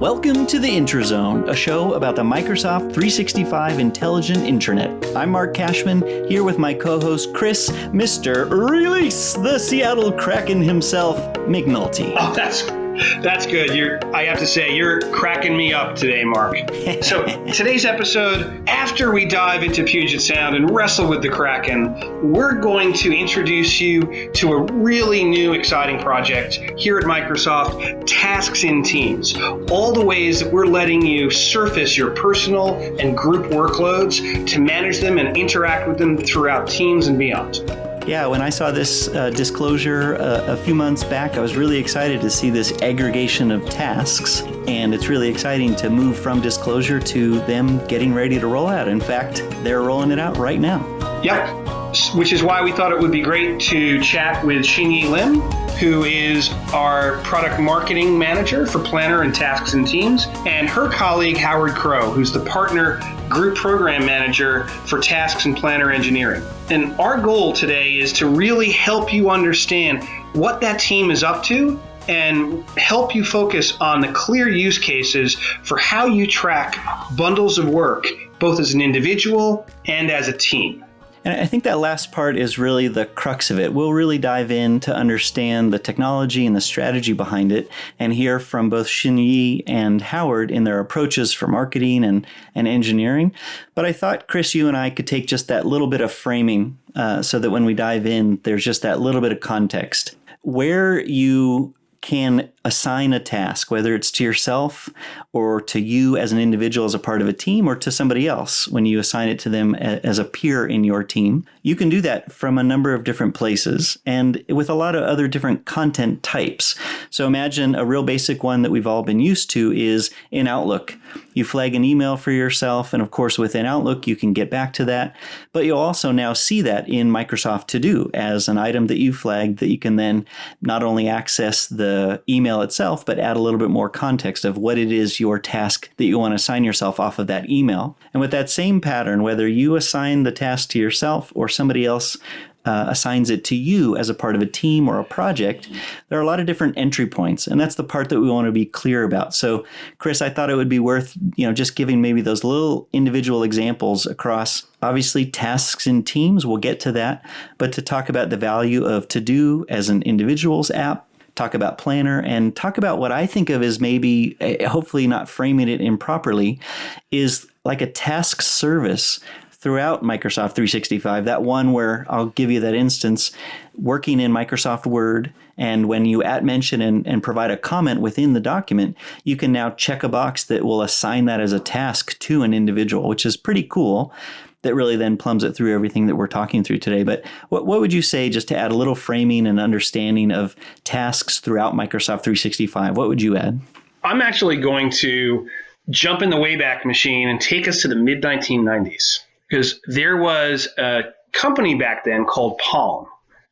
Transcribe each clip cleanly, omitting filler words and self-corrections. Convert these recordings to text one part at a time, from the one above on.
Welcome to the Intrazone, a show about the Microsoft 365 Intelligent Intranet. I'm Mark Cashman, here with my co-host Chris, Mr. Release the Seattle Kraken himself, McNulty. Oh, that's good. I have to say, you're cracking me up today, Mark. So today's episode, after we dive into Puget Sound and wrestle with the Kraken, we're going to introduce you to a really new, exciting project here at Microsoft, Tasks in Teams. All the ways that we're letting you surface your personal and group workloads to manage them and interact with them throughout Teams and beyond. Yeah, when I saw this disclosure a few months back, I was really excited to see this aggregation of tasks. And it's really exciting to move from disclosure to them getting ready to roll out. In fact, they're rolling it out right now. Yep, which is why we thought it would be great to chat with Shin-Yi Lim, who is our product marketing manager for Planner and Tasks and Teams, and her colleague, Howard Crow, who's the partner group program manager for Tasks and Planner engineering. And our goal today is to really help you understand what that team is up to and help you focus on the clear use cases for how you track bundles of work, both as an individual and as a team. And I think that last part is really the crux of it. We'll really dive in to understand the technology and the strategy behind it and hear from both Shin-Yi and Howard in their approaches for marketing and engineering. But I thought, Chris, you and I could take just that little bit of framing so that when we dive in, there's just that little bit of context. Where you can assign a task, whether it's to yourself or to you as an individual as a part of a team or to somebody else when you assign it to them as a peer in your team. You can do that from a number of different places and with a lot of other different content types. So imagine a real basic one that we've all been used to is in Outlook. You flag an email for yourself, and of course within Outlook you can get back to that, but you'll also now see that in Microsoft To Do as an item that you flagged that you can then not only access the email itself, but add a little bit more context of what it is your task that you want to assign yourself off of that email. And with that same pattern, whether you assign the task to yourself or somebody else assigns it to you as a part of a team or a project, there are a lot of different entry points. And that's the part that we want to be clear about. So, Chris, I thought it would be worth, just giving maybe those little individual examples across, obviously, tasks in teams. We'll get to that. But to talk about the value of To Do as an individual's app, talk about Planner, and talk about what I think of as maybe, hopefully not framing it improperly, is like a task service throughout Microsoft 365, that one where I'll give you that instance, working in Microsoft Word, and when you @mention and provide a comment within the document, you can now check a box that will assign that as a task to an individual, which is pretty cool. That really then plumbs it through everything that we're talking through today. But what would you say, just to add a little framing and understanding of tasks throughout Microsoft 365, what would you add? I'm actually going to jump in the Wayback Machine and take us to the mid-1990s. Because there was a company back then called Palm.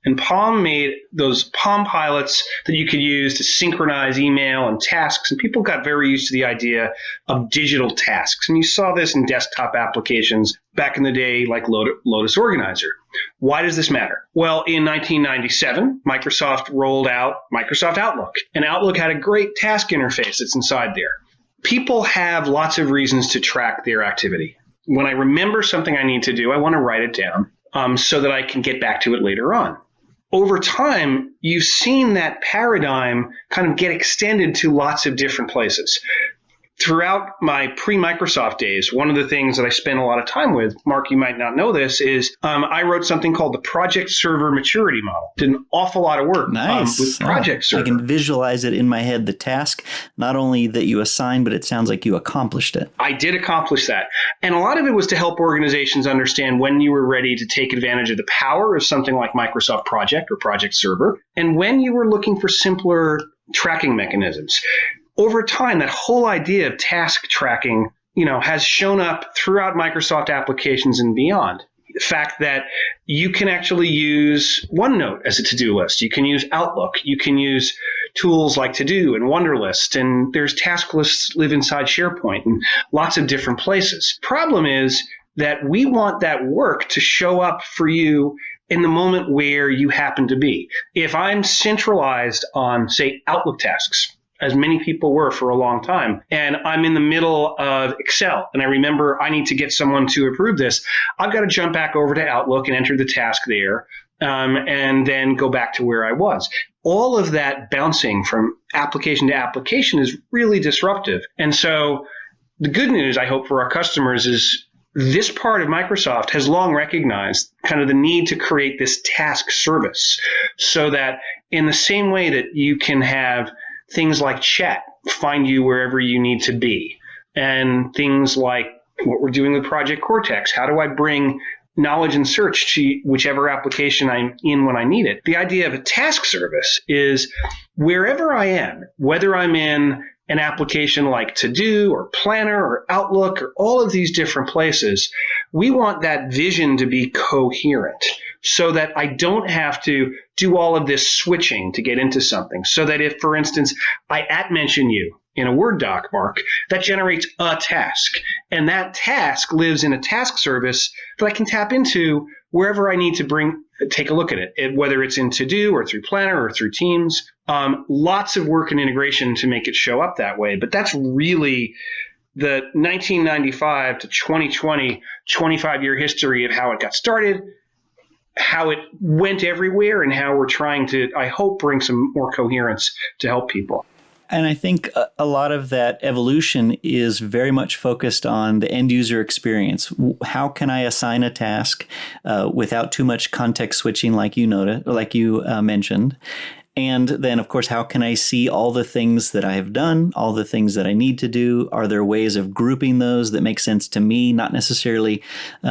And Palm made those Palm Pilots that you could use to synchronize email and tasks. And people got very used to the idea of digital tasks. And you saw this in desktop applications back in the day, like Lotus Organizer. Why does this matter? Well, in 1997, Microsoft rolled out Microsoft Outlook. And Outlook had a great task interface that's inside there. People have lots of reasons to track their activity. When I remember something I need to do, I want to write it down so that I can get back to it later on. Over time, you've seen that paradigm kind of get extended to lots of different places. Throughout my pre-Microsoft days, one of the things that I spent a lot of time with, Mark, you might not know this, is I wrote something called the Project Server Maturity Model. Did an awful lot of work with Project Server. I can visualize it in my head, the task, not only that you assigned, but it sounds like you accomplished it. I did accomplish that. And a lot of it was to help organizations understand when you were ready to take advantage of the power of something like Microsoft Project or Project Server, and when you were looking for simpler tracking mechanisms. Over time, that whole idea of task tracking, has shown up throughout Microsoft applications and beyond. The fact that you can actually use OneNote as a to-do list. You can use Outlook. You can use tools like To-Do and Wunderlist. And there's task lists live inside SharePoint and lots of different places. Problem is that we want that work to show up for you in the moment where you happen to be. If I'm centralized on, say, Outlook tasks, as many people were for a long time. And I'm in the middle of Excel. And I remember I need to get someone to approve this. I've got to jump back over to Outlook and enter the task there, and then go back to where I was. All of that bouncing from application to application is really disruptive. And so the good news, I hope, for our customers is this part of Microsoft has long recognized kind of the need to create this task service so that in the same way that you can have things like chat find you wherever you need to be, and things like what we're doing with Project Cortex, how do I bring knowledge and search to whichever application I'm in when I need it. The idea of a task service is wherever I am, whether I'm in an application like To-Do or Planner or Outlook or all of these different places, we want that vision to be coherent so that I don't have to do all of this switching to get into something. So that if, for instance, I @mention you in a Word doc, Mark, that generates a task. And that task lives in a task service that I can tap into wherever I need to take a look at it, whether it's in To-Do or through Planner or through Teams. Lots of work and integration to make it show up that way. But that's really the 1995 to 2020, 25-year history of how it got started, how it went everywhere, and how we're trying to, I hope, bring some more coherence to help people. And I think a lot of that evolution is very much focused on the end user experience. How can I assign a task without too much context switching, like you mentioned? And then, of course, how can I see all the things that I have done, all the things that I need to do? Are there ways of grouping those that make sense to me, not necessarily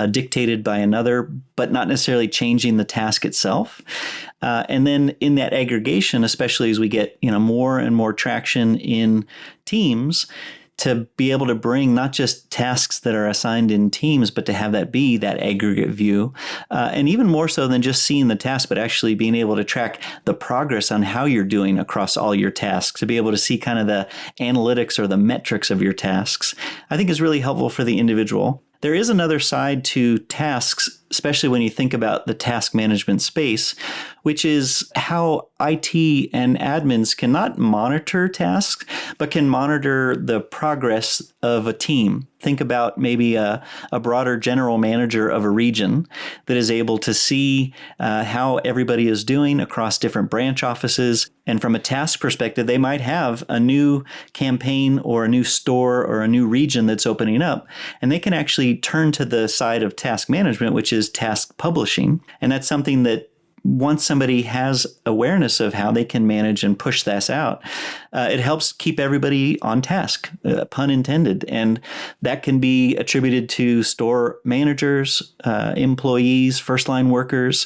dictated by another, but not necessarily changing the task itself? And then in that aggregation, especially as we get more and more traction in Teams, to be able to bring not just tasks that are assigned in Teams, but to have that be that aggregate view. And even more so than just seeing the task, but actually being able to track the progress on how you're doing across all your tasks, to be able to see kind of the analytics or the metrics of your tasks, I think is really helpful for the individual. There is another side to tasks, especially when you think about the task management space, which is how IT and admins cannot monitor tasks, but can monitor the progress of a team. Think about maybe a broader general manager of a region that is able to see how everybody is doing across different branch offices. And from a task perspective, they might have a new campaign or a new store or a new region that's opening up. And they can actually turn to the side of task management, which is task publishing. And that's something that once somebody has awareness of how they can manage and push this out, it helps keep everybody on task, pun intended. And that can be attributed to store managers, employees, first-line workers,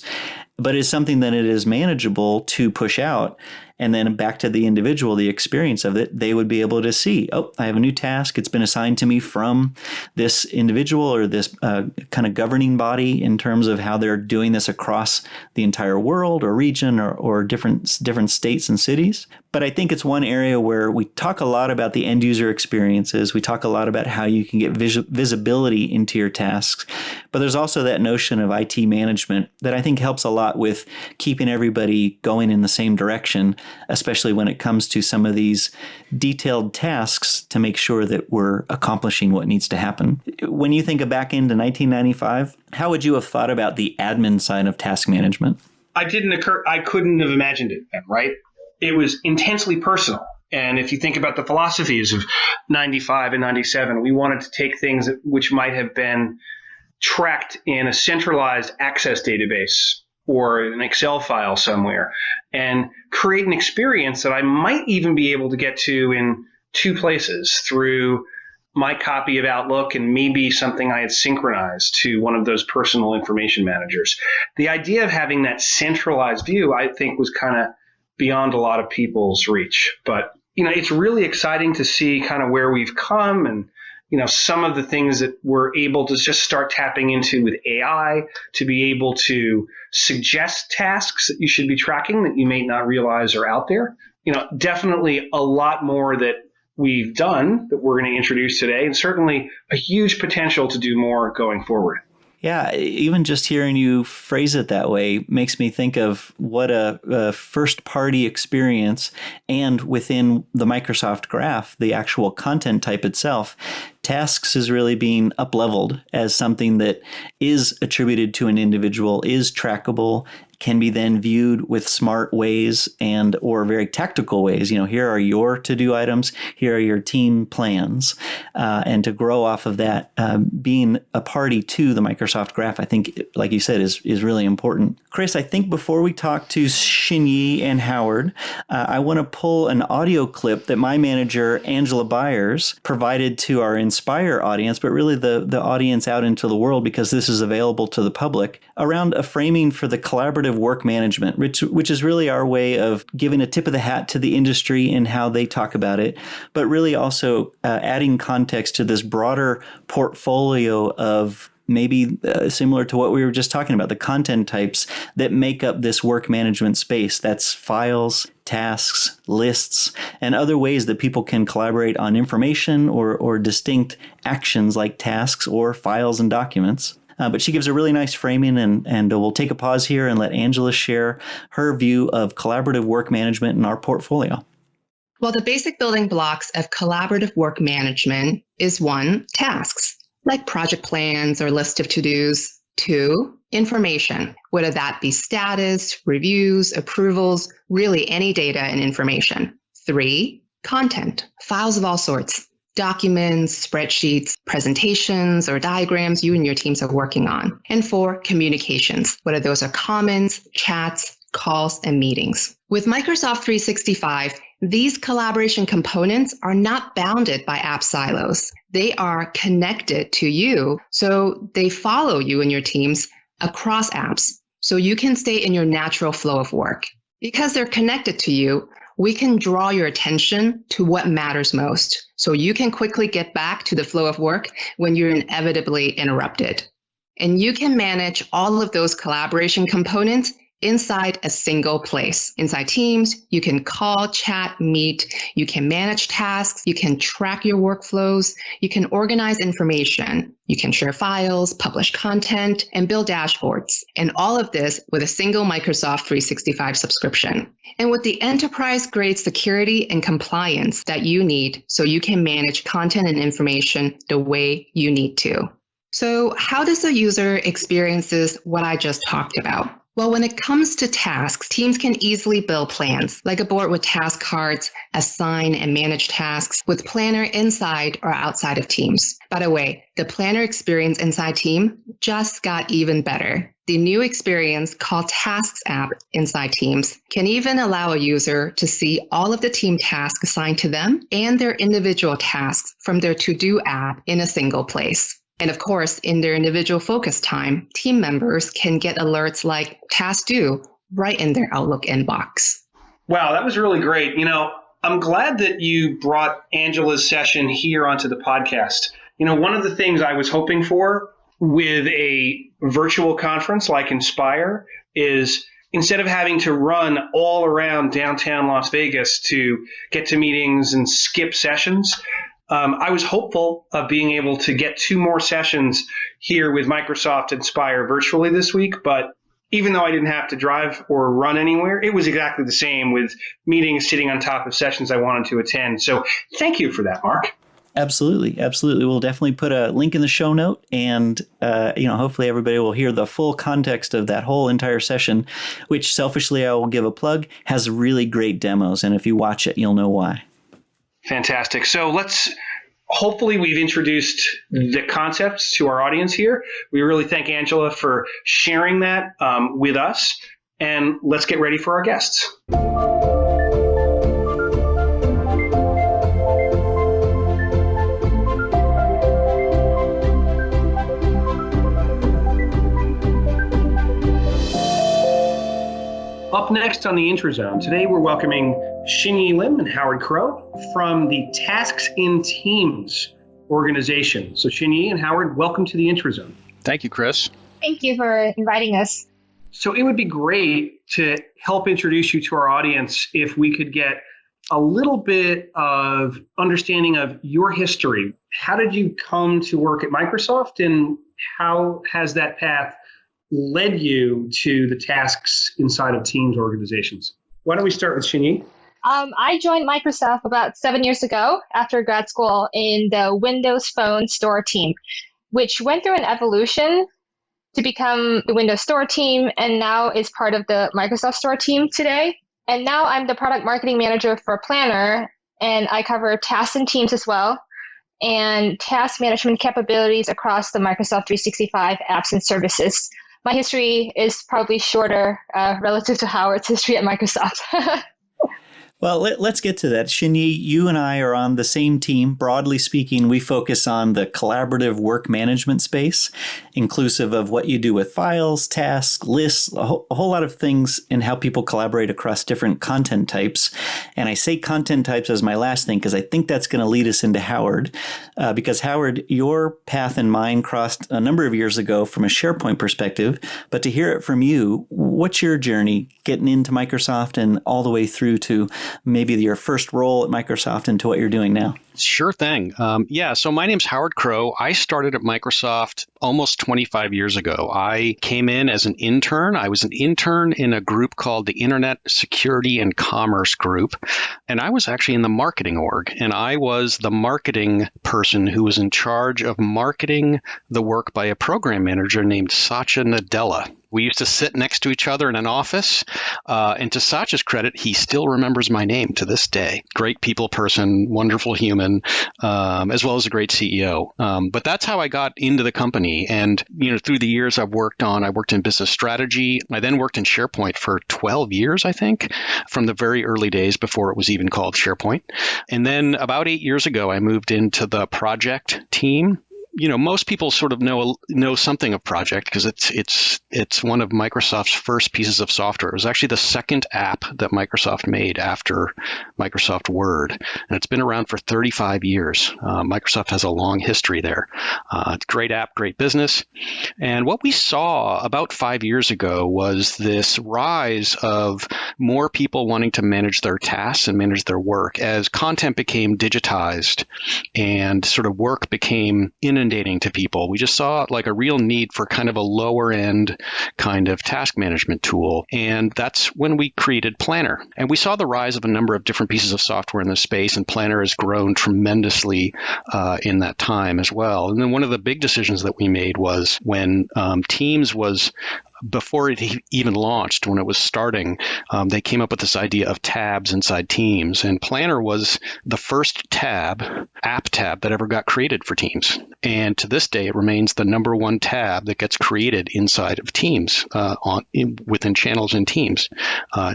but it's something that it is manageable to push out. And then back to the individual, the experience of it, they would be able to see, oh, I have a new task. It's been assigned to me from this individual or this kind of governing body in terms of how they're doing this across the entire world or region or different states and cities. But I think it's one area where we talk a lot about the end user experiences. We talk a lot about how you can get visibility into your tasks. But there's also that notion of IT management that I think helps a lot with keeping everybody going in the same direction, especially when it comes to some of these detailed tasks to make sure that we're accomplishing what needs to happen. When you think back into 1995, how would you have thought about the admin side of task management? I couldn't have imagined it then, right? It was intensely personal. And if you think about the philosophies of 95 and 97, we wanted to take things which might have been tracked in a centralized access database or an Excel file somewhere and create an experience that I might even be able to get to in two places through my copy of Outlook and maybe something I had synchronized to one of those personal information managers. The idea of having that centralized view, I think, was kind of beyond a lot of people's reach. But, it's really exciting to see kind of where we've come and, some of the things that we're able to just start tapping into with AI to be able to suggest tasks that you should be tracking that you may not realize are out there. Definitely a lot more that we've done that we're going to introduce today, and certainly a huge potential to do more going forward. Yeah, even just hearing you phrase it that way makes me think of what a first-party experience, and within the Microsoft Graph, the actual content type itself, tasks is really being up-leveled as something that is attributed to an individual, is trackable, can be then viewed with smart ways and or very tactical ways. Here are your to-do items, here are your team plans, and to grow off of that, being a party to the Microsoft Graph, I think, like you said, is really important. Chris, I think before we talk to Shin-Yi and Howard, I want to pull an audio clip that my manager, Angela Byers, provided to our Inspire audience, but really the audience out into the world, because this is available to the public, around a framing for the collaborative work management, which is really our way of giving a tip of the hat to the industry and how they talk about it, but really also adding context to this broader portfolio of maybe similar to what we were just talking about, the content types that make up this work management space. That's files, tasks, lists, and other ways that people can collaborate on information or distinct actions like tasks or files and documents. But she gives a really nice framing, and we'll take a pause here and let Angela share her view of collaborative work management in our portfolio. Well, the basic building blocks of collaborative work management is 1, tasks, like project plans or list of to-dos. 2, information, whether that be status, reviews, approvals, really any data and information. 3, content, files of all sorts. Documents, spreadsheets, presentations, or diagrams you and your teams are working on. And 4, communications, whether those are comments, chats, calls, and meetings. With Microsoft 365, these collaboration components are not bounded by app silos. They are connected to you, so they follow you and your teams across apps, so you can stay in your natural flow of work. Because they're connected to you, we can draw your attention to what matters most, so you can quickly get back to the flow of work when you're inevitably interrupted. And you can manage all of those collaboration components inside a single place. Inside Teams, you can call, chat, meet, you can manage tasks, you can track your workflows, you can organize information, you can share files, publish content, and build dashboards. And all of this with a single Microsoft 365 subscription. And with the enterprise-grade security and compliance that you need so you can manage content and information the way you need to. So how does the user experiences what I just talked about? Well, when it comes to tasks, teams can easily build plans, like a board with task cards, assign and manage tasks with Planner inside or outside of Teams. By the way, the Planner experience inside Team just got even better. The new experience called Tasks app inside Teams can even allow a user to see all of the team tasks assigned to them and their individual tasks from their to-do app in a single place. And of course, in their individual focus time, team members can get alerts like task due right in their Outlook inbox. Wow, that was really great. I'm glad that you brought Angela's session here onto the podcast. One of the things I was hoping for with a virtual conference like Inspire is instead of having to run all around downtown Las Vegas to get to meetings and skip sessions, I was hopeful of being able to get 2 more sessions here with Microsoft Inspire virtually this week. But even though I didn't have to drive or run anywhere, it was exactly the same with meetings sitting on top of sessions I wanted to attend. So thank you for that, Mark. Absolutely. Absolutely. We'll definitely put a link in the show note, and hopefully everybody will hear the full context of that whole entire session, which selfishly I will give a plug, has really great demos. And if you watch it, you'll know why. Fantastic. So hopefully we've introduced the concepts to our audience here. We really thank Angela for sharing that with us. And let's get ready for our guests. Up next on the Intrazone, today we're welcoming Shin-Yi Lim and Howard Crow from the Tasks in Teams organization. So Shin-Yi and Howard, welcome to the Intrazone. Thank you, Chris. Thank you for inviting us. So it would be great to help introduce you to our audience if we could get a little bit of understanding of your history. How did you come to work at Microsoft, and how has that path led you to the tasks inside of teams or organizations? Why don't we start with Shin-Yi? I joined Microsoft about 7 years ago after grad school in the Windows Phone Store team, which went through an evolution to become the Windows Store team and now is part of the Microsoft Store team today. And now I'm the product marketing manager for Planner, and I cover tasks and teams as well, and task management capabilities across the Microsoft 365 apps and services. My history is probably shorter relative to Howard's history at Microsoft. Well, let's get to that. Shin-Yi, you and I are on the same team. Broadly speaking, we focus on the collaborative work management space, inclusive of what you do with files, tasks, lists, a whole lot of things in how people collaborate across different content types. And I say content types as my last thing because I think that's going to lead us into Howard. Because Howard, your path and mine crossed a number of years ago from a SharePoint perspective. But to hear it from you, what's your journey getting into Microsoft and all the way through to maybe your first role at Microsoft into what you're doing now? Sure thing. So my name's Howard Crow. I started at Microsoft almost 25 years ago. I came in as an intern. I was an intern in a group called the Internet Security and Commerce Group, and I was actually in the marketing org, and I was the marketing person who was in charge of marketing the work by a program manager named Satya Nadella. We used to sit next to each other in an office, and to Satya's credit, he still remembers my name to this day. Great people person, wonderful human, as well as a great CEO. But that's how I got into the company. And through the years I worked in business strategy. I then worked in SharePoint for 12 years, I think, from the very early days before it was even called SharePoint. And then about 8 years ago, I moved into the project team. Most people sort of know something of Project because it's one of Microsoft's first pieces of software. It was actually the second app that Microsoft made after Microsoft Word, and it's been around for 35 years. Microsoft has a long history there. It's a great app, great business. And what we saw about 5 years ago was this rise of more people wanting to manage their tasks and manage their work as content became digitized and sort of work became inundating to people. We just saw like a real need for kind of a lower end kind of task management tool. And that's when we created Planner. And we saw the rise of a number of different pieces of software in this space, and Planner has grown tremendously in that time as well. And then one of the big decisions that we made was when Teams was before it even launched, when it was starting, they came up with this idea of tabs inside Teams. And Planner was the first app tab that ever got created for Teams. And to this day, it remains the number one tab that gets created inside of Teams, within channels in Teams.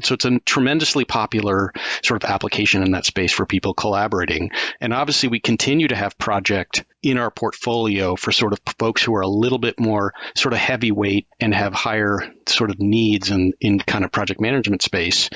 So it's a tremendously popular sort of application in that space for people collaborating. And obviously, we continue to have Project in our portfolio for sort of folks who are a little bit more sort of heavyweight and have higher sort of needs in kind of project management space,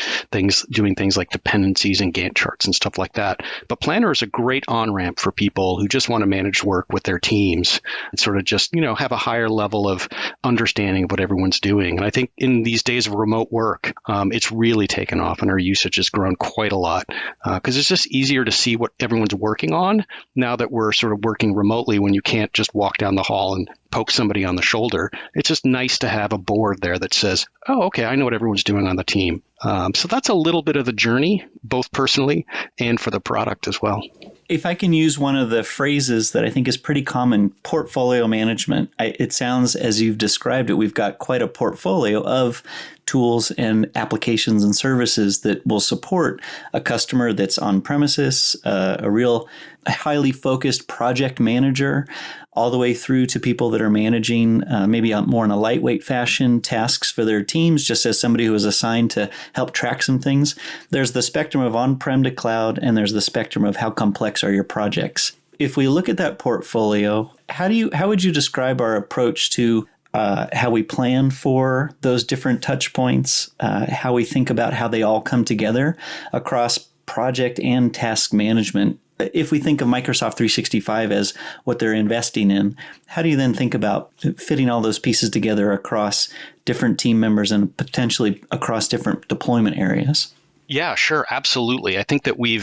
doing things like dependencies and Gantt charts and stuff like that. But Planner is a great on-ramp for people who just want to manage work with their teams and sort of just, have a higher level of understanding of what everyone's doing. And I think in these days of remote work, it's really taken off and our usage has grown quite a lot because it's just easier to see what everyone's working on now that we're sort of working remotely when you can't just walk down the hall and poke somebody on the shoulder. It's just nice to have a board there that says, oh, okay, I know what everyone's doing on the team. So that's a little bit of the journey, both personally and for the product as well. If I can use one of the phrases that I think is pretty common, portfolio management, it sounds as you've described it, we've got quite a portfolio of tools and applications and services that will support a customer that's on premises, a real highly focused project manager, all the way through to people that are managing maybe more in a lightweight fashion tasks for their teams, just as somebody who is assigned to help track some things. There's the spectrum of on-prem to cloud, and there's the spectrum of how complex are your projects. If we look at that portfolio, how would you describe our approach to how we plan for those different touch points, how we think about how they all come together across project and task management? If we think of Microsoft 365 as what they're investing in, how do you then think about fitting all those pieces together across different team members and potentially across different deployment areas? Yeah, sure, absolutely. I think that we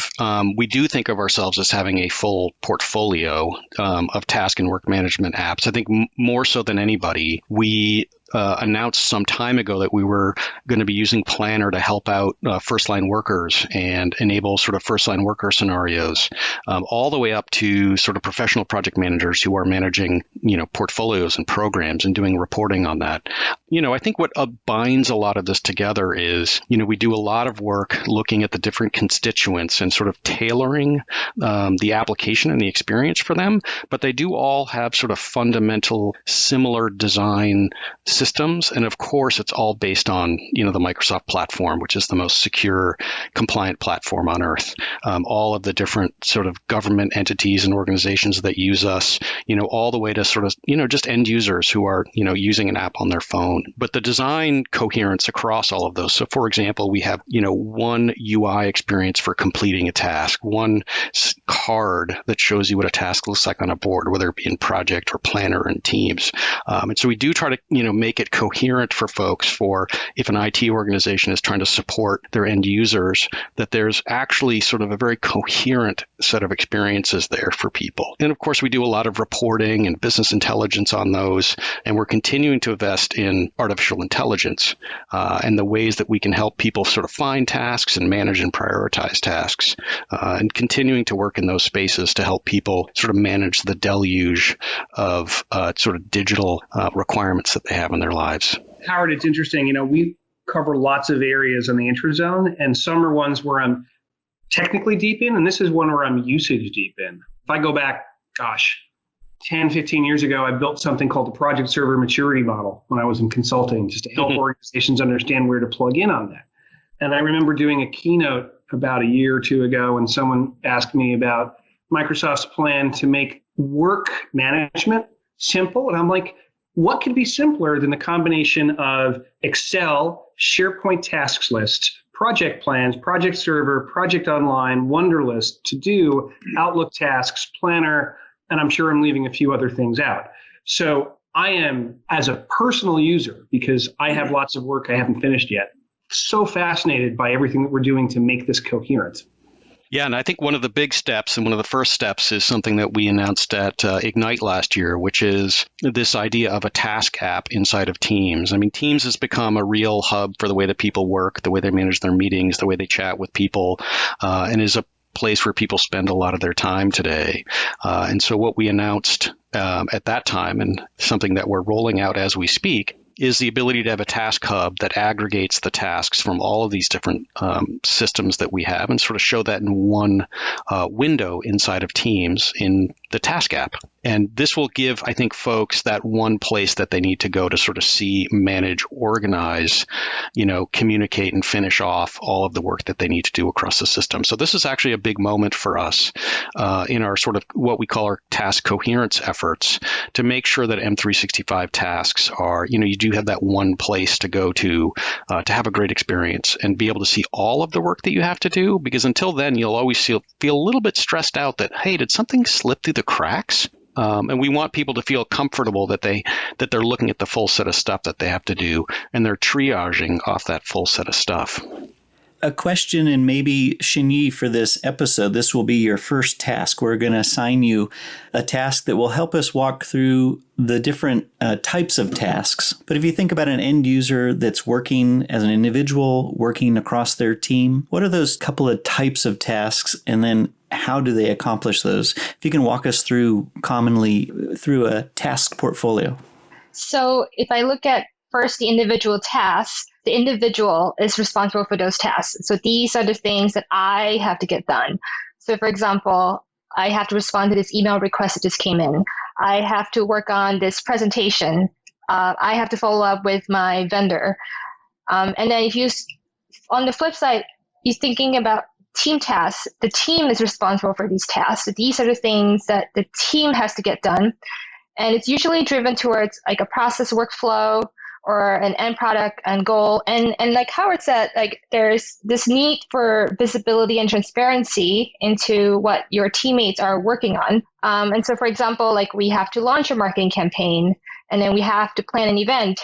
do think of ourselves as having a full portfolio of task and work management apps. I think more so than anybody, we announced some time ago that we were going to be using Planner to help out first line workers and enable sort of first line worker scenarios, all the way up to sort of professional project managers who are managing, portfolios and programs and doing reporting on that. I think what binds a lot of this together is, we do a lot of work looking at the different constituents and sort of tailoring the application and the experience for them, but they do all have sort of fundamental similar design systems. And of course, it's all based on, the Microsoft platform, which is the most secure, compliant platform on earth. All of the different sort of government entities and organizations that use us, all the way to sort of, just end users who are, using an app on their phone. But the design coherence across all of those. So for example, we have, one UI experience for completing a task, one card that shows you what a task looks like on a board, whether it be in Project or Planner and Teams. And so we do try to, make it coherent for folks for if an IT organization is trying to support their end users, that there's actually sort of a very coherent set of experiences there for people. And of course, we do a lot of reporting and business intelligence on those, and we're continuing to invest in artificial intelligence and the ways that we can help people sort of find tasks and manage and prioritize tasks, and continuing to work in those spaces to help people sort of manage the deluge of sort of digital requirements that they have in their lives. Howard, it's interesting. We cover lots of areas on the intrazone, and some are ones where I'm technically deep in, and this is one where I'm usage deep in. If I go back, 10, 15 years ago, I built something called the Project Server Maturity Model when I was in consulting, just to help organizations understand where to plug in on that. And I remember doing a keynote about a year or two ago, and someone asked me about Microsoft's plan to make work management simple. And I'm like, what could be simpler than the combination of Excel, SharePoint tasks lists, project plans, project server, project online, Wunderlist, to do, Outlook tasks, Planner, and I'm sure I'm leaving a few other things out. So I am, as a personal user, because I have lots of work I haven't finished yet, so fascinated by everything that we're doing to make this coherent. Yeah, and I think one of the big steps and one of the first steps is something that we announced at Ignite last year, which is this idea of a task app inside of Teams. I mean, Teams has become a real hub for the way that people work, the way they manage their meetings, the way they chat with people, and is a place where people spend a lot of their time today. And so what we announced at that time, and something that we're rolling out as we speak, is the ability to have a task hub that aggregates the tasks from all of these different systems that we have and sort of show that in one window inside of Teams in the task app. And this will give, I think, folks that one place that they need to go to sort of see, manage, organize, communicate and finish off all of the work that they need to do across the system. So this is actually a big moment for us in our sort of what we call our task coherence efforts to make sure that M365 tasks are, you do have that one place to go to have a great experience and be able to see all of the work that you have to do. Because until then, you'll always feel a little bit stressed out that, hey, did something slip through the cracks? And we want people to feel comfortable that they're looking at the full set of stuff that they have to do, and they're triaging off that full set of stuff. A question, and maybe Shin-Yi, for this episode, this will be your first task. We're going to assign you a task that will help us walk through the different types of tasks. But if you think about an end user that's working as an individual, working across their team, what are those couple of types of tasks? And then how do they accomplish those? If you can walk us through commonly through a task portfolio. So if I look at first the individual tasks, the individual is responsible for those tasks. So these are the things that I have to get done. So for example, I have to respond to this email request that just came in. I have to work on this presentation. I have to follow up with my vendor. And then on the flip side, you're thinking about team tasks. The team is responsible for these tasks. So these are the things that the team has to get done. And it's usually driven towards like a process workflow or an end product and goal. And like Howard said, like there's this need for visibility and transparency into what your teammates are working on. And so, for example, like we have to launch a marketing campaign, and then we have to plan an event,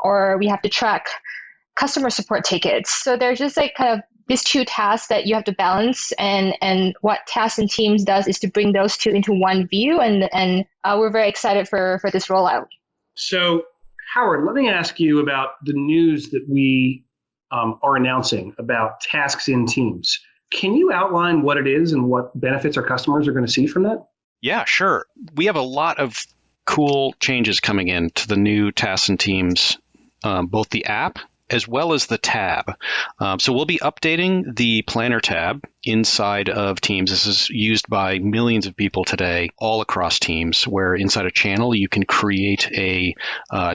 or we have to track customer support tickets. So there's just like kind of these two tasks that you have to balance, and what tasks and teams does is to bring those two into one view, and we're very excited for this rollout. So, Howard, let me ask you about the news that we are announcing about tasks in teams. Can you outline what it is and what benefits our customers are going to see from that? Yeah, sure. We have a lot of cool changes coming in to the new tasks and teams, both the app as well as the tab. So we'll be updating the Planner tab inside of Teams. This is used by millions of people today, all across Teams, where inside a channel you can create a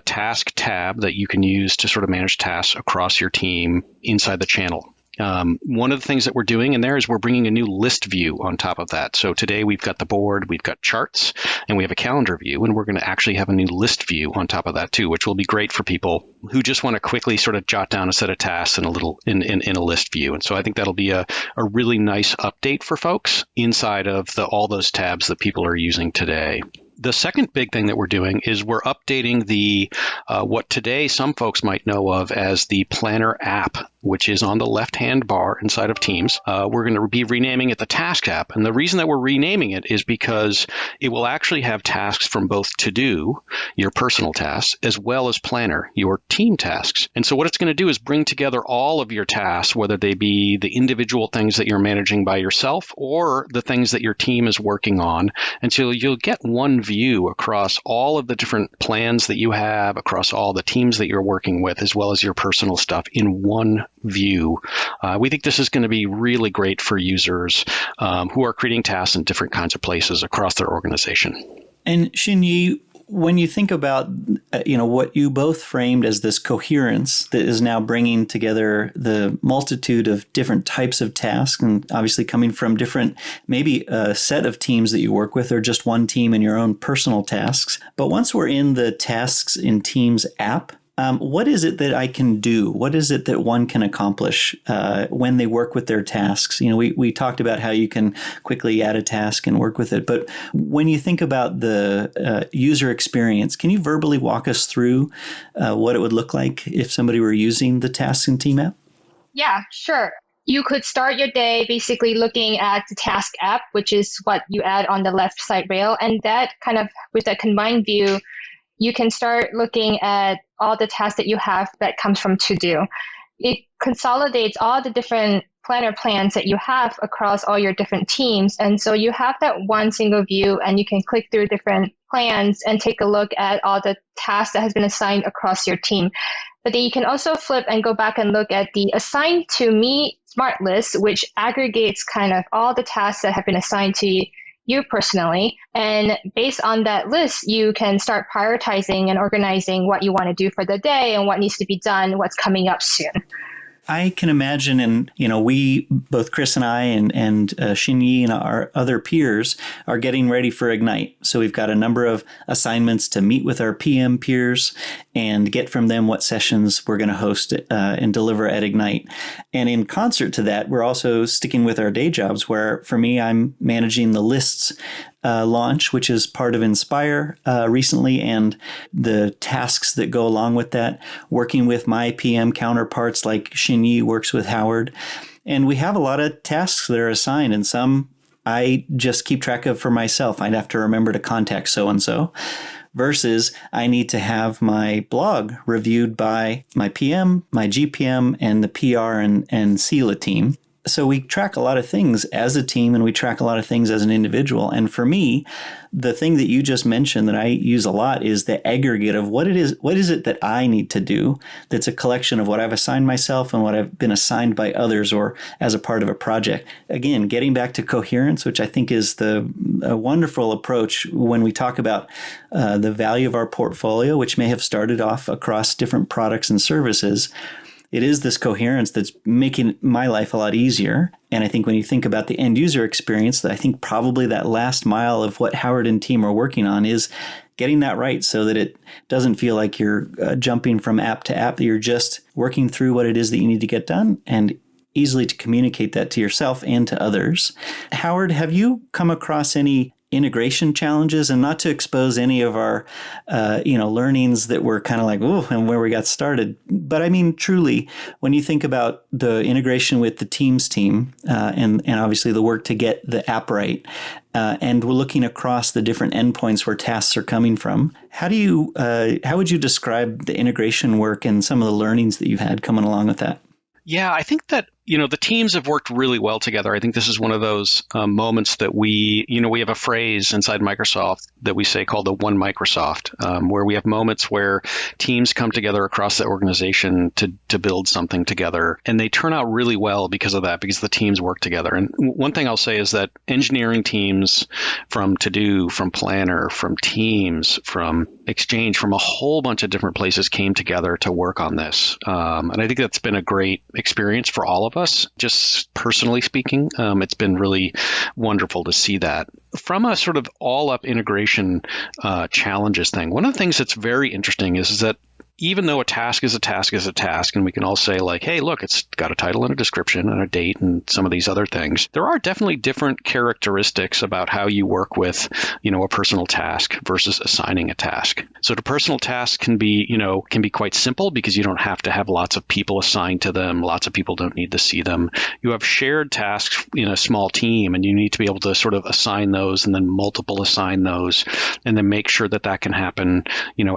task tab that you can use to sort of manage tasks across your team inside the channel. One of the things that we're doing in there is we're bringing a new list view on top of that. So today we've got the board, we've got charts, and we have a calendar view, and we're going to actually have a new list view on top of that too, which will be great for people who just want to quickly sort of jot down a set of tasks in a list view. And so I think that'll be a really nice update for folks inside of all those tabs that people are using today. The second big thing that we're doing is we're updating the what today some folks might know of as the Planner app, which is on the left-hand bar inside of Teams. We're going to be renaming it the Task app. And the reason that we're renaming it is because it will actually have tasks from both To-Do, your personal tasks, as well as Planner, your team tasks. And so what it's going to do is bring together all of your tasks, whether they be the individual things that you're managing by yourself or the things that your team is working on. And so you'll get one view across all of the different plans that you have, across all the teams that you're working with, as well as your personal stuff in one view. We think this is going to be really great for users who are creating tasks in different kinds of places across their organization. And Shin-Yi, when you think about what you both framed as this coherence that is now bringing together the multitude of different types of tasks, and obviously coming from different, maybe a set of teams that you work with, or just one team in your own personal tasks. But once we're in the Tasks in Teams app, what is it that I can do? What is it that one can accomplish when they work with their tasks? We talked about how you can quickly add a task and work with it. But when you think about the user experience, can you verbally walk us through what it would look like if somebody were using the Tasks in Team app? Yeah, sure. You could start your day basically looking at the Task app, which is what you add on the left side rail. And that kind of, with that combined view, you can start looking at all the tasks that you have that comes from To-Do. It consolidates all the different planner plans that you have across all your different teams. And so you have that one single view, and you can click through different plans and take a look at all the tasks that has been assigned across your team. But then you can also flip and go back and look at the Assigned to Me Smart List, which aggregates kind of all the tasks that have been assigned to you personally. And based on that list, you can start prioritizing and organizing what you want to do for the day and what needs to be done, what's coming up soon. I can imagine, and we, both Chris and I and Shin-Yi and our other peers are getting ready for Ignite. So we've got a number of assignments to meet with our PM peers and get from them what sessions we're going to host and deliver at Ignite. And in concert to that, we're also sticking with our day jobs, where for me, I'm managing the lists launch, which is part of Inspire recently, and the tasks that go along with that, working with my PM counterparts like Shin-Yi works with Howard. And we have a lot of tasks that are assigned, and some I just keep track of for myself. I'd have to remember to contact so-and-so, versus I need to have my blog reviewed by my PM, my GPM, and the PR and CELA team. So we track a lot of things as a team, and we track a lot of things as an individual. And for me, the thing that you just mentioned that I use a lot is the aggregate of what is it that I need to do that's a collection of what I've assigned myself and what I've been assigned by others or as a part of a project. Again, getting back to coherence, which I think is a wonderful approach when we talk about the value of our portfolio, which may have started off across different products and services. It is this coherence that's making my life a lot easier. And I think when you think about the end user experience, I think probably that last mile of what Howard and team are working on is getting that right, so that it doesn't feel like you're jumping from app to app, that you're just working through what it is that you need to get done, and easily to communicate that to yourself and to others. Howard, have you come across any integration challenges, and not to expose any of our, learnings that were kind of like, oh, and where we got started. But I mean, truly, when you think about the integration with the Teams team, and obviously the work to get the app right, and we're looking across the different endpoints where tasks are coming from, how would you describe the integration work and some of the learnings that you've had coming along with that? Yeah, I think that, the teams have worked really well together. I think this is one of those moments that we have a phrase inside Microsoft that we say called the One Microsoft, where we have moments where teams come together across the organization to build something together. And they turn out really well because of that, because the teams work together. And one thing I'll say is that engineering teams from To-Do, from Planner, from Teams, from Exchange, from a whole bunch of different places came together to work on this. And I think that's been a great experience for all of us, just personally speaking. It's been really wonderful to see that. From a sort of all-up integration challenges thing, one of the things that's very interesting is that even though a task is a task is a task, and we can all say like, hey, look, it's got a title and a description and a date and some of these other things, there are definitely different characteristics about how you work with, a personal task versus assigning a task. So the personal task can be quite simple because you don't have to have lots of people assigned to them. Lots of people don't need to see them. You have shared tasks in a small team, and you need to be able to sort of assign those and then multiple assign those, and then make sure that can happen,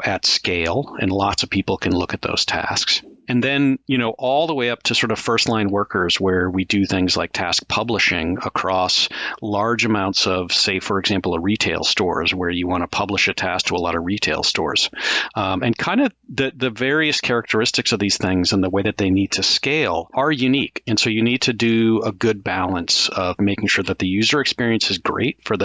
at scale, and lots of people can look at those tasks. And then, all the way up to sort of first line workers, where we do things like task publishing across large amounts of, say, for example, a retail stores, where you want to publish a task to a lot of retail stores. And kind of the various characteristics of these things and the way that they need to scale are unique. And so you need to do a good balance of making sure that the user experience is great for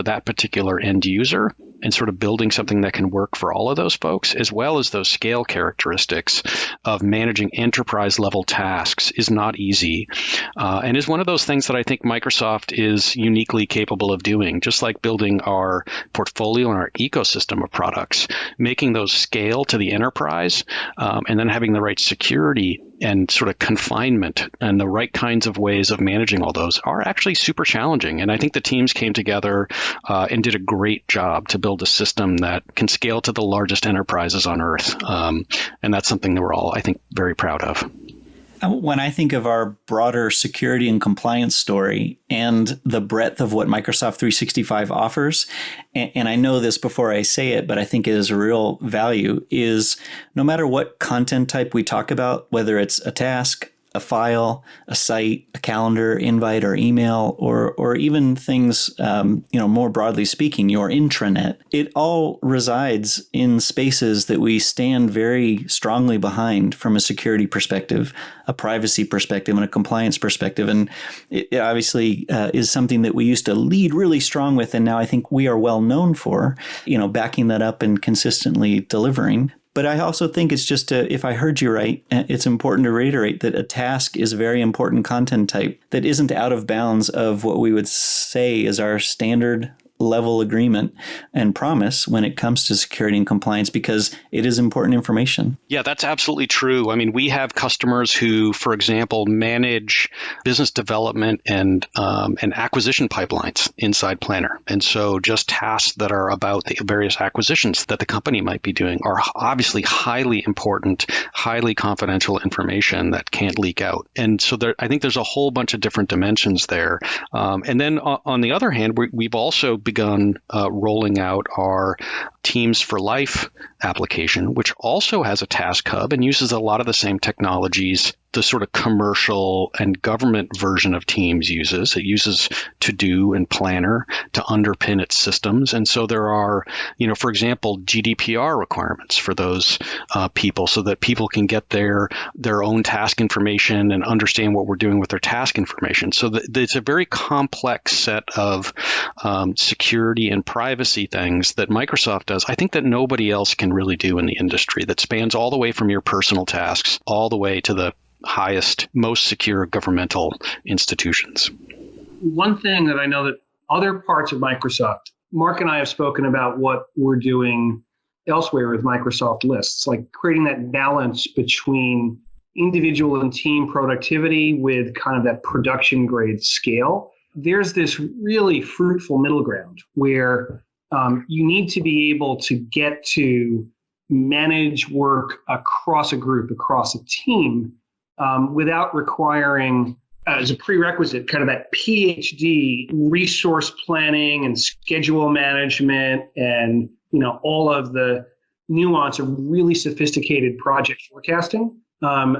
that particular end user, and sort of building something that can work for all of those folks, as well as those scale characteristics of managing enterprise level tasks is not easy, and is one of those things that I think Microsoft is uniquely capable of doing. Just like building our portfolio and our ecosystem of products, making those scale to the enterprise, and then having the right security and sort of confinement and the right kinds of ways of managing all those are actually super challenging. And I think the teams came together and did a great job to build a system that can scale to the largest enterprises on earth. And that's something that we're all, I think, very proud of. When I think of our broader security and compliance story and the breadth of what Microsoft 365 offers, and I know this before I say it, but I think it is a real value, is no matter what content type we talk about, whether it's a task, a file, a site, a calendar, invite, or email, or even things, more broadly speaking, your intranet, it all resides in spaces that we stand very strongly behind from a security perspective, a privacy perspective, and a compliance perspective. And it obviously is something that we used to lead really strong with, and now I think we are well known for, backing that up and consistently delivering. But I also think it's just, if I heard you right, it's important to reiterate that a task is a very important content type that isn't out of bounds of what we would say is our standard level agreement and promise when it comes to security and compliance, because it is important information. Yeah, that's absolutely true. I mean, we have customers who, for example, manage business development and acquisition pipelines inside Planner. And so just tasks that are about the various acquisitions that the company might be doing are obviously highly important, highly confidential information that can't leak out. And so I think there's a whole bunch of different dimensions there. And then on the other hand, we've also begun rolling out our Teams for Life application, which also has a task hub and uses a lot of the same technologies the sort of commercial and government version of Teams uses. It uses To-Do and Planner to underpin its systems. And so there are, for example, GDPR requirements for those people so that people can get their own task information and understand what we're doing with their task information. So it's a very complex set of security and privacy things that Microsoft does, I think, that nobody else can really do in the industry, that spans all the way from your personal tasks all the way to the highest, most secure governmental institutions. One thing that I know that other parts of Microsoft, Mark and I have spoken about what we're doing elsewhere with Microsoft Lists, like creating that balance between individual and team productivity with kind of that production grade scale. there's this really fruitful middle ground where you need to be able to get to manage work across a group, across a team, without requiring, as a prerequisite, kind of that PhD resource planning and schedule management and, all of the nuance of really sophisticated project forecasting.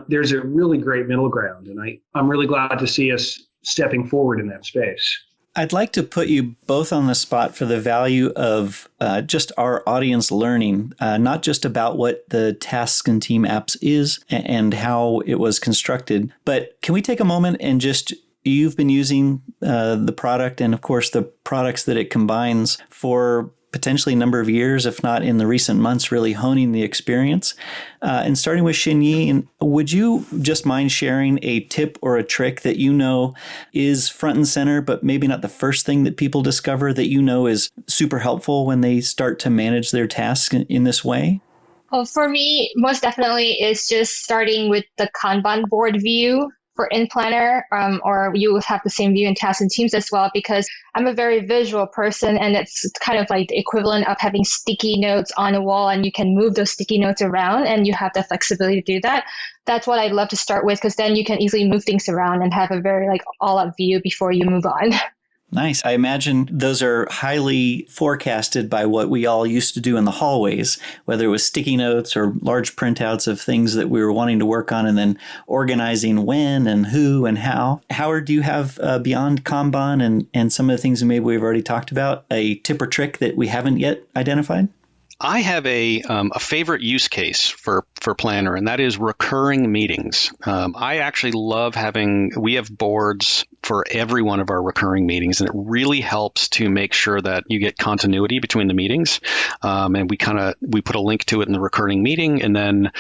There's a really great middle ground, and I'm really glad to see us stepping forward in that space. I'd like to put you both on the spot for the value of just our audience learning, not just about what the Tasks and Team Apps is and how it was constructed, but can we take a moment and just, you've been using the product and, of course, the products that it combines for potentially a number of years, if not in the recent months, really honing the experience. And starting with Shin-Yi, would you just mind sharing a tip or a trick that is front and center, but maybe not the first thing that people discover that is super helpful when they start to manage their tasks in this way? Well, for me, most definitely is just starting with the Kanban board view for in Planner, or you will have the same view in Tasks and Teams as well, because I'm a very visual person, and it's kind of like the equivalent of having sticky notes on a wall, and you can move those sticky notes around, and you have the flexibility to do that. That's what I'd love to start with, because then you can easily move things around and have a very all-up view before you move on. Nice. I imagine those are highly forecasted by what we all used to do in the hallways, whether it was sticky notes or large printouts of things that we were wanting to work on and then organizing when and who and how. Howard, do you have, beyond Kanban and some of the things that maybe we've already talked about, a tip or trick that we haven't yet identified? I have a favorite use case for Planner, and that is recurring meetings. I actually love we have boards for every one of our recurring meetings, and it really helps to make sure that you get continuity between the meetings. And we put a link to it in the recurring meeting, and then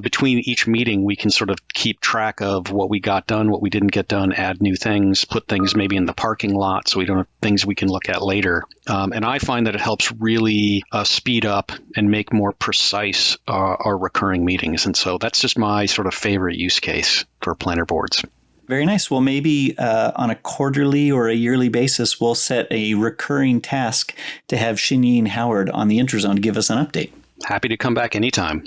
between each meeting, we can sort of keep track of what we got done, what we didn't get done, add new things, put things maybe in the parking lot so we don't have things we can look at later. And I find that it helps really speed up and make more precise our recurring meetings. And so that's just my sort of favorite use case for planner boards. Very nice. Well, maybe on a quarterly or a yearly basis, we'll set a recurring task to have Shin-Yi and Howard on the Intrazone to give us an update. Happy to come back anytime.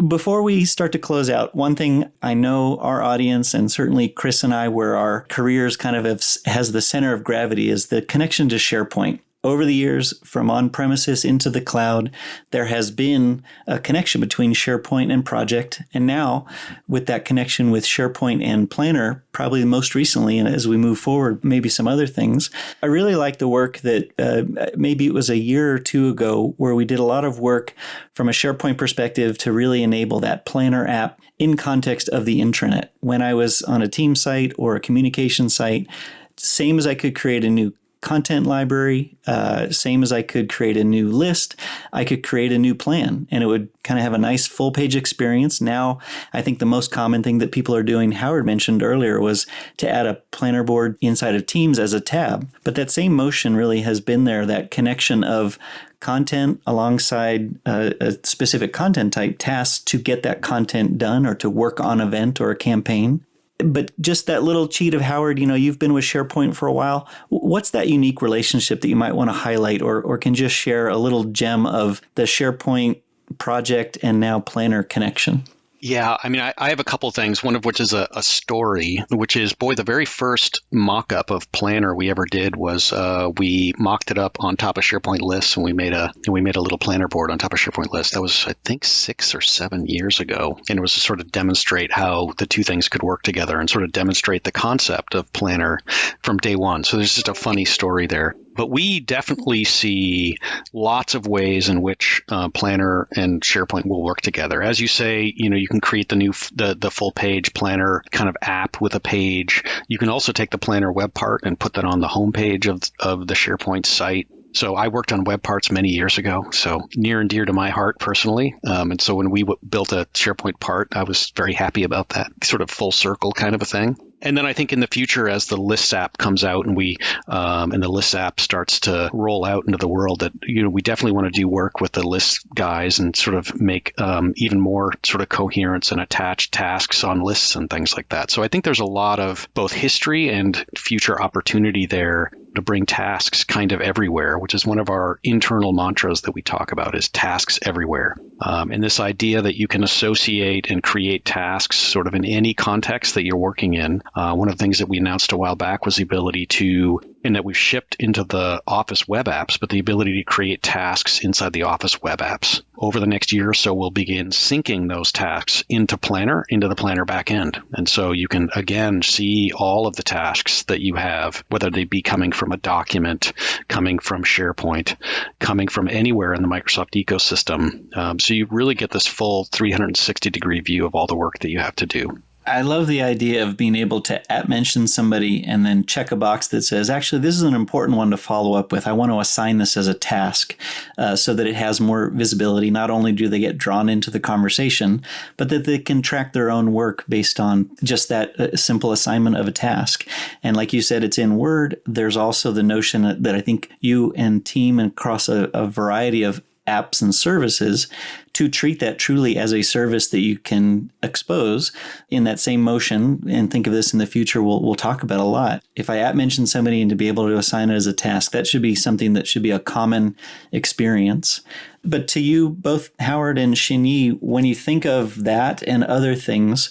Before we start to close out, one thing I know our audience, and certainly Chris and I, where our careers kind of has the center of gravity, is the connection to SharePoint. Over the years, from on-premises into the cloud, there has been a connection between SharePoint and Project. And now, with that connection with SharePoint and Planner, probably most recently, and as we move forward, maybe some other things, I really like the work that maybe it was a year or two ago where we did a lot of work from a SharePoint perspective to really enable that Planner app in context of the intranet. When I was on a team site or a communication site, same as I could create a new content library, same as I could create a new list, I could create a new plan, and it would kind of have a nice full page experience. Now, I think the most common thing that people are doing, Howard mentioned earlier, was to add a planner board inside of Teams as a tab. But that same motion really has been there, that connection of content alongside a specific content type tasks to get that content done or to work on an event or a campaign. But just that little cheat of Howard, you've been with SharePoint for a while. What's that unique relationship that you might want to highlight or can just share a little gem of the SharePoint project and now Planner connection? Yeah, I mean, I have a couple things, one of which is a story, which is, the very first mock-up of Planner we ever did was we mocked it up on top of SharePoint lists, and we made a little Planner board on top of SharePoint lists. That was, I think, 6 or 7 years ago, and it was to sort of demonstrate how the two things could work together and sort of demonstrate the concept of Planner from day one. So there's just a funny story there. But we definitely see lots of ways in which Planner and SharePoint will work together. As you say, you can create the full page Planner kind of app with a page. You can also take the Planner web part and put that on the home page of the SharePoint site. So I worked on web parts many years ago, so near and dear to my heart personally. And so when we built a SharePoint part, I was very happy about that sort of full circle kind of a thing. And then I think in the future, as the Lists app comes out and and the Lists app starts to roll out into the world, that we definitely want to do work with the Lists guys and sort of make even more sort of coherence and attach tasks on lists and things like that. So I think there's a lot of both history and future opportunity there to bring tasks kind of everywhere, which is one of our internal mantras that we talk about, is tasks everywhere. And this idea that you can associate and create tasks sort of in any context that you're working in. One of the things that we announced a while back was the ability and that we've shipped into the Office web apps, but the ability to create tasks inside the Office web apps. Over the next year or so, we'll begin syncing those tasks into the Planner backend. And so you can, again, see all of the tasks that you have, whether they be coming from a document, coming from SharePoint, coming from anywhere in the Microsoft ecosystem. So you really get this full 360-degree view of all the work that you have to do. I love the idea of being able to @mention somebody and then check a box that says, actually, this is an important one to follow up with. I want to assign this as a task so that it has more visibility. Not only do they get drawn into the conversation, but that they can track their own work based on just that simple assignment of a task. And like you said, it's in Word. There's also the notion that I think you and team across a variety of apps and services to treat that truly as a service that you can expose in that same motion. And think of this in the future, we'll talk about a lot. If I mention somebody and to be able to assign it as a task, that should be something that should be a common experience. But to you, both Howard and Shin-Yi, when you think of that and other things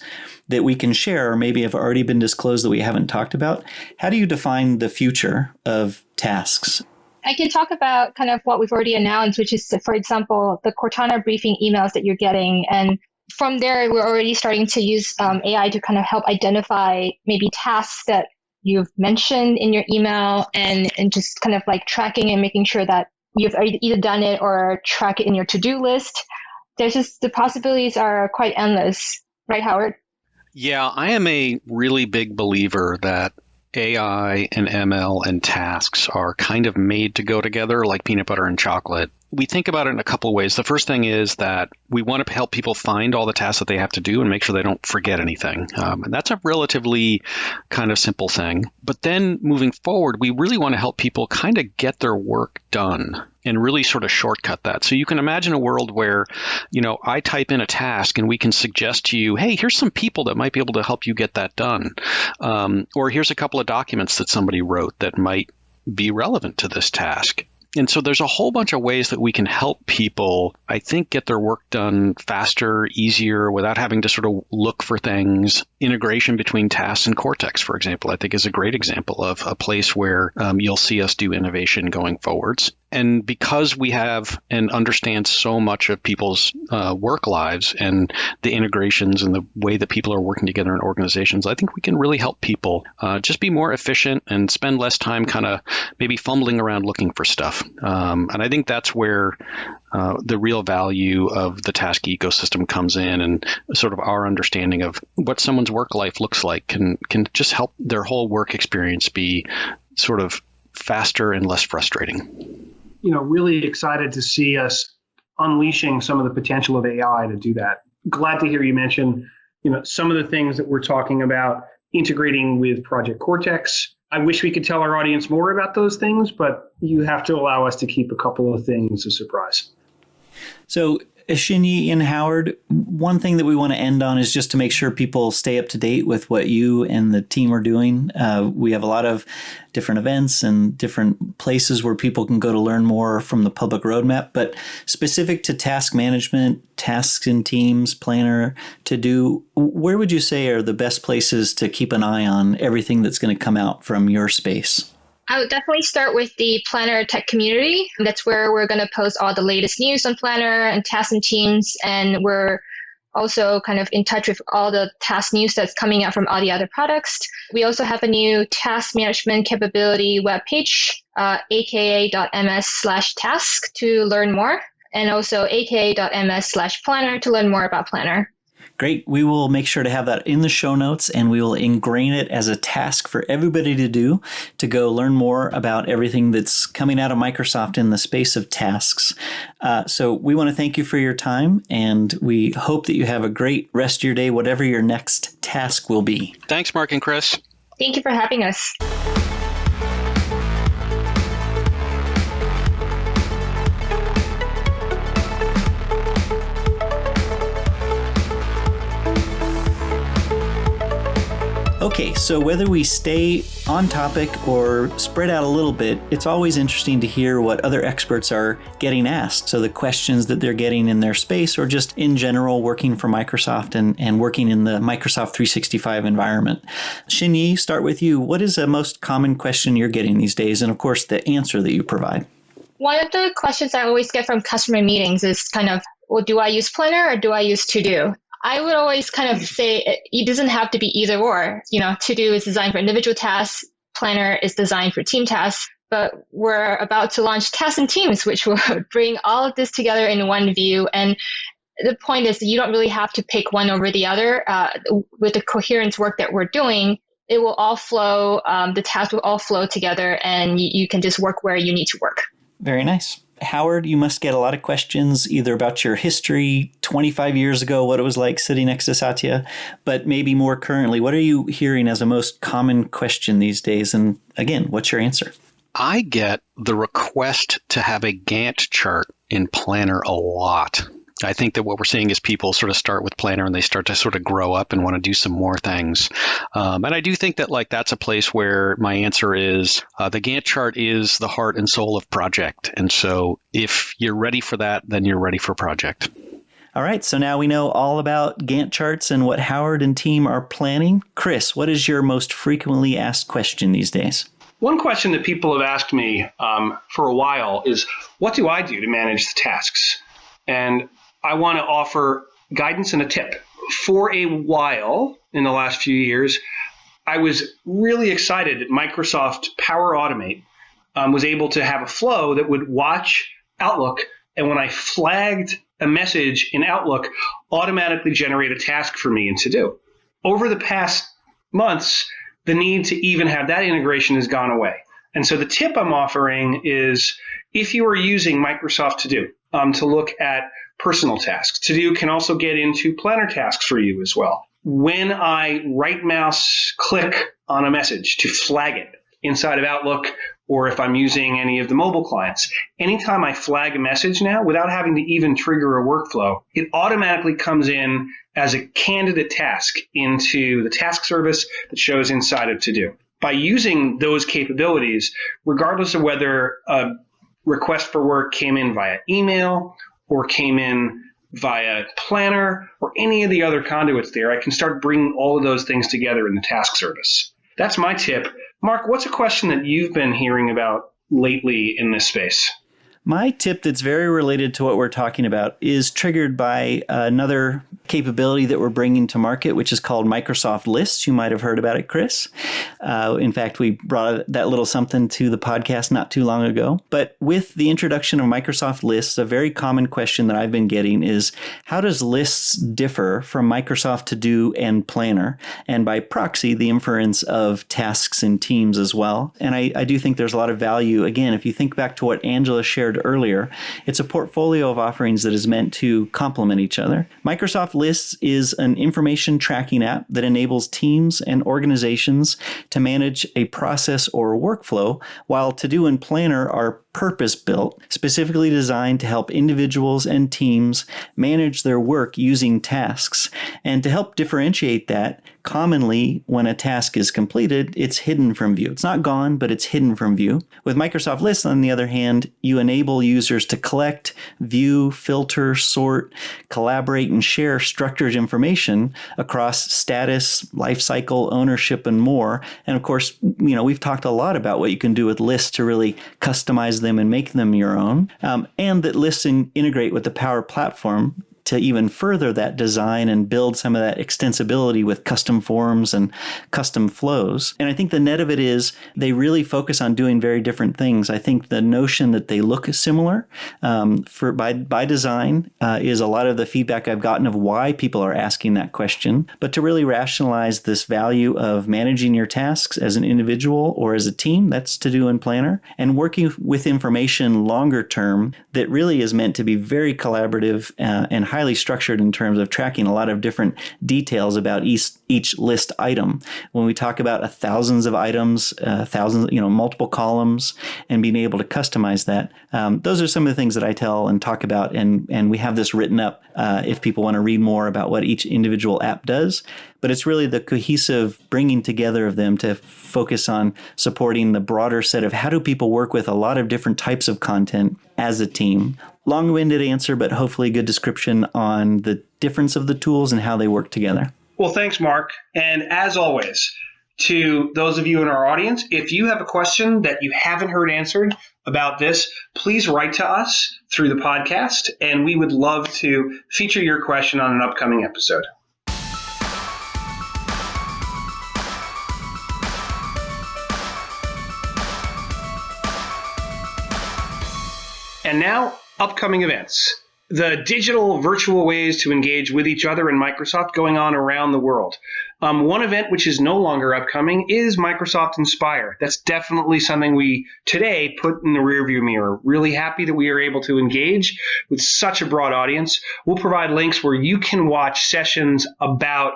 that we can share or maybe have already been disclosed that we haven't talked about, how do you define the future of tasks? I can talk about kind of what we've already announced, which is, for example, the Cortana briefing emails that you're getting. And from there, we're already starting to use AI to kind of help identify maybe tasks that you've mentioned in your email and just kind of like tracking and making sure that you've either done it or track it in your to-do list. There's just, the possibilities are quite endless. Right, Howard? Yeah, I am a really big believer that AI and ML and tasks are kind of made to go together like peanut butter and chocolate. We think about it in a couple of ways. The first thing is that we want to help people find all the tasks that they have to do and make sure they don't forget anything. And that's a relatively kind of simple thing. But then moving forward, we really want to help people kind of get their work done and really sort of shortcut that. So you can imagine a world where, I type in a task and we can suggest to you, hey, here's some people that might be able to help you get that done. Or here's a couple of documents that somebody wrote that might be relevant to this task. And so there's a whole bunch of ways that we can help people, I think, get their work done faster, easier, without having to sort of look for things. Integration between tasks and Cortex, for example, I think is a great example of a place where you'll see us do innovation going forwards. And because we have and understand so much of people's work lives and the integrations and the way that people are working together in organizations, I think we can really help people just be more efficient and spend less time kind of maybe fumbling around looking for stuff. And I think that's where the real value of the task ecosystem comes in, and sort of our understanding of what someone's work life looks like can just help their whole work experience be sort of faster and less frustrating. Really excited to see us unleashing some of the potential of AI to do that. Glad to hear you mention, some of the things that we're talking about integrating with Project Cortex. I wish we could tell our audience more about those things, but you have to allow us to keep a couple of things a surprise. So, Shin-Yi and Howard, one thing that we want to end on is just to make sure people stay up to date with what you and the team are doing. We have a lot of different events and different places where people can go to learn more from the public roadmap, but specific to task management, tasks in teams, Planner, To Do, where would you say are the best places to keep an eye on everything that's going to come out from your space? I would definitely start with the Planner Tech community. That's where we're going to post all the latest news on Planner and tasks and teams. And we're also kind of in touch with all the task news that's coming out from all the other products. We also have a new task management capability webpage, aka.ms/task to learn more, and also aka.ms/planner to learn more about Planner. Great. We will make sure to have that in the show notes, and we will ingrain it as a task for everybody to do to go learn more about everything that's coming out of Microsoft in the space of tasks. So we want to thank you for your time, and we hope that you have a great rest of your day, whatever your next task will be. Thanks, Mark and Chris. Thank you for having us. Okay, so whether we stay on topic or spread out a little bit, it's always interesting to hear what other experts are getting asked. So the questions that they're getting in their space or just in general working for Microsoft and working in the Microsoft 365 environment. Shin-Yi, start with you. What is the most common question you're getting these days? And of course, the answer that you provide. One of the questions I always get from customer meetings is kind of, well, do I use Planner or do I use To-Do? I would always kind of say it doesn't have to be either or. To-Do is designed for individual tasks. Planner is designed for team tasks. But we're about to launch Tasks and Teams, which will bring all of this together in one view. And the point is that you don't really have to pick one over the other. With the coherence work that we're doing, it will all flow. The tasks will all flow together, and you can just work where you need to work. Very nice. Howard, you must get a lot of questions either about your history 25 years ago, what it was like sitting next to Satya, but maybe more currently. What are you hearing as a most common question these days? And again, what's your answer? I get the request to have a Gantt chart in Planner a lot. I think that what we're seeing is people sort of start with Planner and they start to sort of grow up and want to do some more things. And I do think that that's a place where my answer is the Gantt chart is the heart and soul of project. And so if you're ready for that, then you're ready for project. All right. So now we know all about Gantt charts and what Howard and team are planning. Chris, what is your most frequently asked question these days? One question that people have asked me for a while is, what do I do to manage the tasks? And I want to offer guidance and a tip. For a while, in the last few years, I was really excited that Microsoft Power Automate was able to have a flow that would watch Outlook, and when I flagged a message in Outlook, automatically generate a task for me in To-Do. Over the past months, the need to even have that integration has gone away. And so the tip I'm offering is, if you are using Microsoft To-Do to look at personal tasks. To-Do can also get into planner tasks for you as well. When I right mouse click on a message to flag it inside of Outlook, or if I'm using any of the mobile clients, anytime I flag a message now, without having to even trigger a workflow, it automatically comes in as a candidate task into the task service that shows inside of To-Do. By using those capabilities, regardless of whether a request for work came in via email or came in via Planner or any of the other conduits there, I can start bringing all of those things together in the task service. That's my tip. Mark, what's a question that you've been hearing about lately in this space? My tip that's very related to what we're talking about is triggered by another capability that we're bringing to market, which is called Microsoft Lists. You might have heard about it, Chris. In fact, we brought that little something to the podcast not too long ago. But with the introduction of Microsoft Lists, a very common question that I've been getting is, how does Lists differ from Microsoft To-Do and Planner? And by proxy, the inference of tasks and teams as well. And I do think there's a lot of value. Again, if you think back to what Angela shared earlier, it's a portfolio of offerings that is meant to complement each other. Microsoft Lists is an information tracking app that enables teams and organizations to manage a process or workflow, while To-Do and Planner are purpose-built, specifically designed to help individuals and teams manage their work using tasks. And to help differentiate that, commonly when a task is completed, it's hidden from view. It's not gone, but it's hidden from view. With Microsoft Lists, on the other hand, you enable users to collect, view, filter, sort, collaborate, and share structured information across status, lifecycle, ownership, and more. And of course, we've talked a lot about what you can do with lists to really customize them and make them your own. And that lists integrate with the Power Platform to even further that design and build some of that extensibility with custom forms and custom flows. And I think the net of it is they really focus on doing very different things. I think the notion that they look similar by design is a lot of the feedback I've gotten of why people are asking that question. But to really rationalize this value of managing your tasks as an individual or as a team, that's to do in Planner, and working with information longer term that really is meant to be very collaborative and highly structured in terms of tracking a lot of different details about each list item. When we talk about thousands of items, multiple columns, and being able to customize that, those are some of the things that I tell and talk about, and we have this written up if people want to read more about what each individual app does. But it's really the cohesive bringing together of them to focus on supporting the broader set of how do people work with a lot of different types of content as a team. Long-winded answer, but hopefully a good description on the difference of the tools and how they work together. Well, thanks, Mark. And as always, to those of you in our audience, if you have a question that you haven't heard answered about this, please write to us through the podcast, and we would love to feature your question on an upcoming episode. And now, upcoming events. The digital virtual ways to engage with each other in Microsoft going on around the world. One event which is no longer upcoming is Microsoft Inspire. That's definitely something we today put in the rearview mirror. Really happy that we are able to engage with such a broad audience. We'll provide links where you can watch sessions about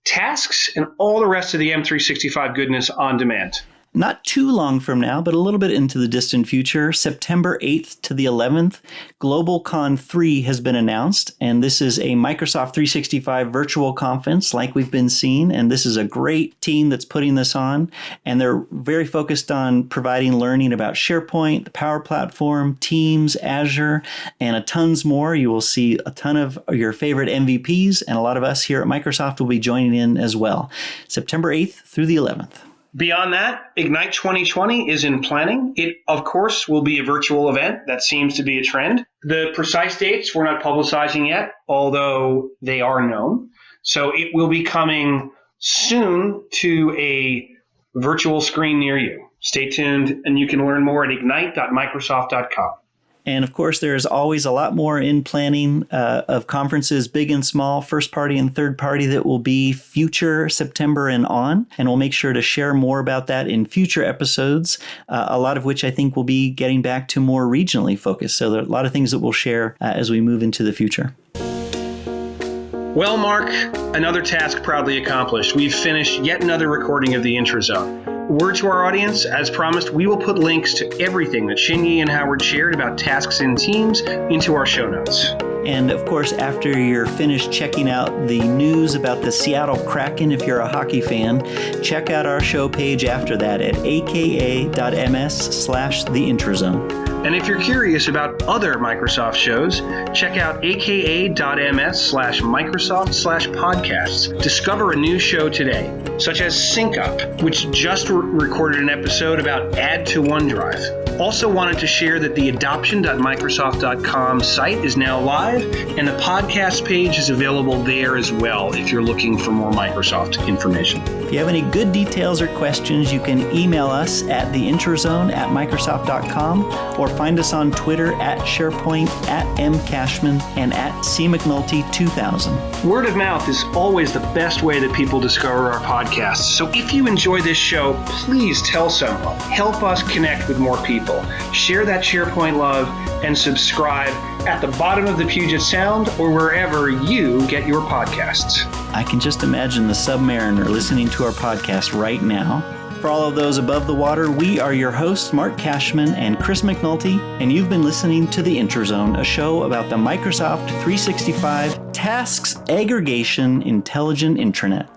tasks and all the rest of the M365 goodness on demand. Not too long from now, but a little bit into the distant future, September 8th to the 11th, GlobalCon 3 has been announced, and this is a Microsoft 365 virtual conference like we've been seeing, and this is a great team that's putting this on, and they're very focused on providing learning about SharePoint, the Power Platform, Teams, Azure, and a tons more. You will see a ton of your favorite MVPs, and a lot of us here at Microsoft will be joining in as well. September 8th through the 11th. Beyond that, Ignite 2020 is in planning. It, of course, will be a virtual event. That seems to be a trend. The precise dates we're not publicizing yet, although they are known. So it will be coming soon to a virtual screen near you. Stay tuned, and you can learn more at ignite.microsoft.com. And of course, there's always a lot more in planning of conferences, big and small, first party and third party, that will be future September and on. And we'll make sure to share more about that in future episodes, a lot of which I think will be getting back to more regionally focused. So there are a lot of things that we'll share as we move into the future. Well, Mark, another task proudly accomplished. We've finished yet another recording of the IntraZone. Word to our audience, as promised, we will put links to everything that Shin-Yi and Howard shared about tasks in Teams into our show notes. And of course, after you're finished checking out the news about the Seattle Kraken, if you're a hockey fan, check out our show page after that at aka.ms/the-intrazone. And if you're curious about other Microsoft shows, check out aka.ms/Microsoft/podcasts. Discover a new show today, such as Sync Up, which just recorded an episode about Add to OneDrive. Also wanted to share that the adoption.microsoft.com site is now live, and the podcast page is available there as well if you're looking for more Microsoft information. If you have any good details or questions, you can email us at theintrazone@microsoft.com or find us on Twitter at SharePoint, at mcashman, and at cmcnulty2000. Word of mouth is always the best way that people discover our podcasts. So if you enjoy this show, please tell someone. Help us connect with more people. Share that SharePoint love and subscribe at the bottom of the Puget Sound or wherever you get your podcasts. I can just imagine the Submariner listening to our podcast right now. For all of those above the water, we are your hosts, Mark Cashman and Chris McNulty, and you've been listening to The IntraZone, a show about the Microsoft 365 Tasks Aggregation Intelligent Intranet.